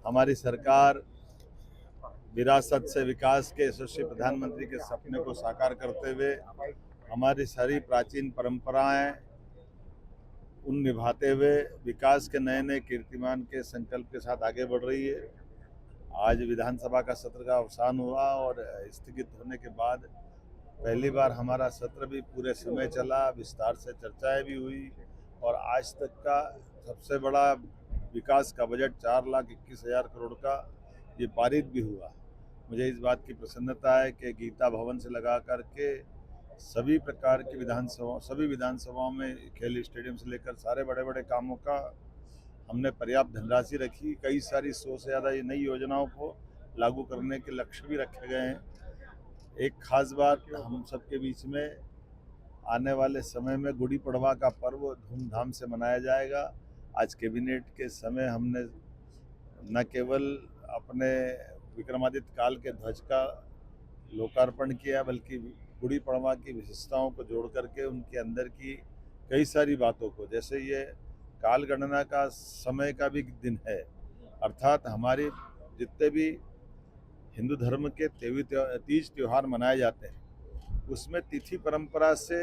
हमारी सरकार विरासत से विकास के यशस्वी प्रधानमंत्री के सपने को साकार करते हुए हमारी सारी प्राचीन परंपराएं उन निभाते हुए विकास के नए नए कीर्तिमान के संकल्प के साथ आगे बढ़ रही है। आज विधानसभा का सत्र का अवसान हुआ और स्थगित होने के बाद पहली बार हमारा सत्र भी पूरे समय चला, विस्तार से चर्चाएं भी हुई और आज तक का सबसे बड़ा विकास का बजट 4,21,000 करोड़ का ये पारित भी हुआ। मुझे इस बात की प्रसन्नता है कि गीता भवन से लगा करके सभी प्रकार की सभी विधानसभाओं में खेल स्टेडियम से लेकर सारे बड़े बड़े कामों का हमने पर्याप्त धनराशि रखी। कई सारी 100 से ज़्यादा नई योजनाओं को लागू करने के लक्ष्य भी रखे गए हैं। एक खास बात हम सबके बीच में आने वाले समय में गुड़ी पड़वा का पर्व धूमधाम से मनाया जाएगा। आज कैबिनेट के समय हमने न केवल अपने विक्रमादित्य काल के ध्वज का लोकार्पण किया बल्कि गुड़ी पड़वा की विशेषताओं को जोड़ करके उनके अंदर की कई सारी बातों को, जैसे ये काल गणना का समय का भी दिन है, अर्थात हमारे जितने भी हिंदू धर्म के तीज त्योहार मनाए जाते हैं उसमें तिथि परंपरा से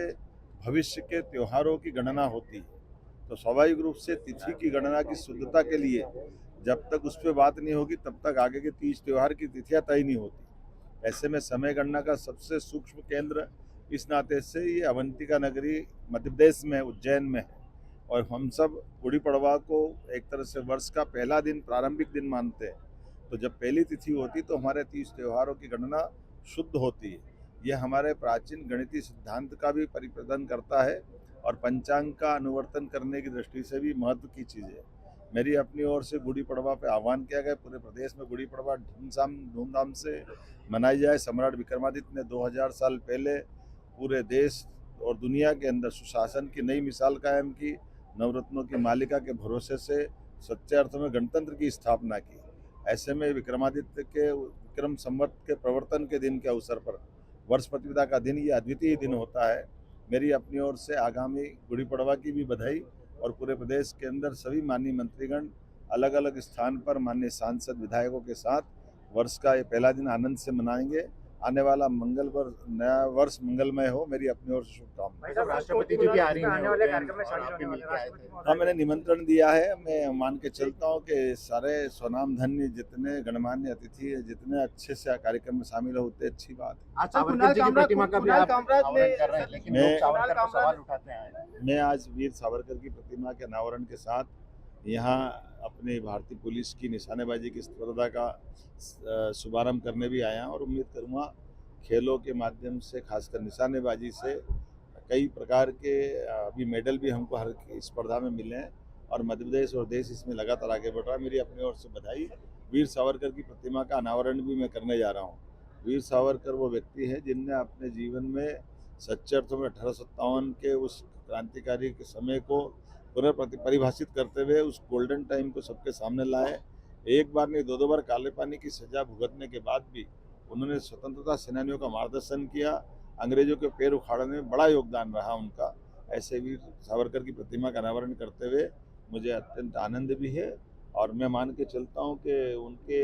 भविष्य के त्योहारों की गणना होती है। तो स्वाभाविक रूप से तिथि की गणना की शुद्धता के लिए जब तक उस पर बात नहीं होगी तब तक आगे के तीज त्योहार की तिथियां तय नहीं होती। ऐसे में समय गणना का सबसे सूक्ष्म केंद्र इस नाते से ये अवंतिका नगरी मध्य प्रदेश में उज्जैन में है और हम सब गुड़ी पड़वा को एक तरह से वर्ष का पहला दिन, प्रारंभिक दिन मानते हैं। तो जब पहली तिथि होती तो हमारे तीज त्योहारों की गणना शुद्ध होती है। यह हमारे प्राचीन गणितीय सिद्धांत का भी परिप्रदन करता है और पंचांग का अनुवर्तन करने की दृष्टि से भी महत्व की चीज़ है। मेरी अपनी ओर से गुड़ी पड़वा पे आह्वान किया गया पूरे प्रदेश में गुड़ी पड़वा धूमधाम से मनाई जाए। सम्राट विक्रमादित्य ने 2000 साल पहले पूरे देश और दुनिया के अंदर सुशासन की नई मिसाल कायम की, नवरत्नों की मालिका के भरोसे से सच्चे अर्थ में गणतंत्र की स्थापना की। ऐसे में विक्रमादित्य के विक्रम संवत के प्रवर्तन के दिन के अवसर पर वर्ष प्रतिपदा का दिन ये अद्वितीय दिन होता है। मेरी अपनी ओर से आगामी गुड़ी पड़वा की भी बधाई और पूरे प्रदेश के अंदर सभी माननीय मंत्रीगण अलग अलग स्थान पर माननीय सांसद विधायकों के साथ वर्ष का ये पहला दिन आनंद से मनाएंगे। आने वाला नया वर्ष मंगलमय हो, मेरी अपनी ओर से शुभकामनाएं। राष्ट्रपति जी भी आ रही हैं। हाँ, मैंने निमंत्रण दिया है। मैं मान के चलता हूँ कि सारे स्वनाम धन्य जितने गणमान्य अतिथि है, जितने अच्छे से कार्यक्रम में शामिल होते, अच्छी बात है। सावरकर जी की प्रतिमा का भी आप अनावरण कर रहे हैं, लेकिन लोग सावरकर पर सवाल उठाते हैं। मैं आज वीर सावरकर की प्रतिमा के अनावरण के साथ यहाँ अपने भारतीय पुलिस की निशानेबाजी की स्पर्धा का शुभारंभ करने भी आया और उम्मीद करूँगा खेलों के माध्यम से, खासकर निशानेबाजी से कई प्रकार के अभी मेडल भी हमको हर स्पर्धा में मिले हैं और मध्य प्रदेश और देश इसमें लगातार आगे बढ़ रहा है। मेरी अपनी ओर से बधाई। वीर सावरकर की प्रतिमा का अनावरण भी मैं करने जा रहा हूँ। वीर सावरकर वो व्यक्ति है जिनने अपने जीवन में सच्चे अर्थों में 1857 के उस क्रांतिकारी के समय को पुनर्परिभाषित करते हुए उस गोल्डन टाइम को सबके सामने लाए। एक बार नहीं, दो बार काले पानी की सजा भुगतने के बाद भी उन्होंने स्वतंत्रता सेनानियों का मार्गदर्शन किया। अंग्रेजों के पैर उखाड़ने में बड़ा योगदान रहा उनका। ऐसे वीर सावरकर की प्रतिमा का अनावरण करते हुए मुझे अत्यंत आनंद भी है और मैं मान के चलता हूँ कि उनके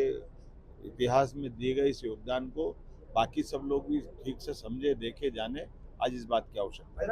इतिहास में दिए गए इस योगदान को बाकी सब लोग भी ठीक से समझे, देखे, जाने। आज इस बात की आवश्यकता है।